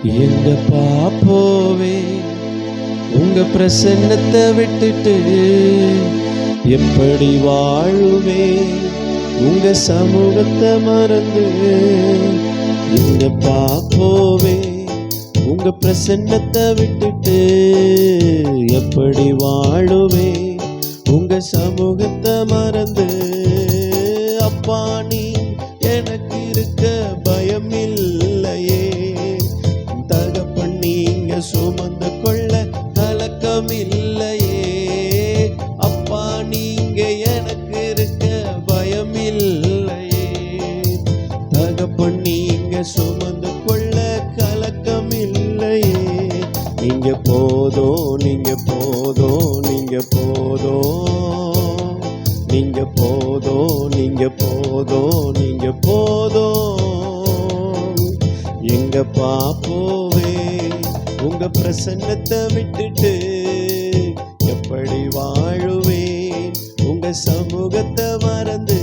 எங்கப்பா போவே உங்க பிரசன்னத்தை விட்டுட்டு, எப்படி வாழுவே உங்க சமூகத்தை மறந்து. எங்கப்பா போவே உங்க பிரசன்னத்தை விட்டுட்டு, எப்படி வாழுவே உங்க சமூகத்தை மறந்து. அப்பா நீ எனக்கு இருக்க பயம் இல்லையே, தகப்பன் நீங்க சுமந்து கொள்ள கலக்கம் இல்லையே. அப்பா நீங்க எனக்கு இருக்க பயம் இல்லையே, தகப்பன் நீங்க சுமந்து கொள்ள கலக்கம் இல்லையே. நீங்க போதும், நீங்க போதும், நீங்க போதும், நீங்க போதும், நீங்க போதும், நீங்க போதும். எங்கப்பா போவே உங்க பிரசன்னத்தை விட்டுட்டு, எப்படி வாழுவேன் உங்க சமூகத்தை மறந்து.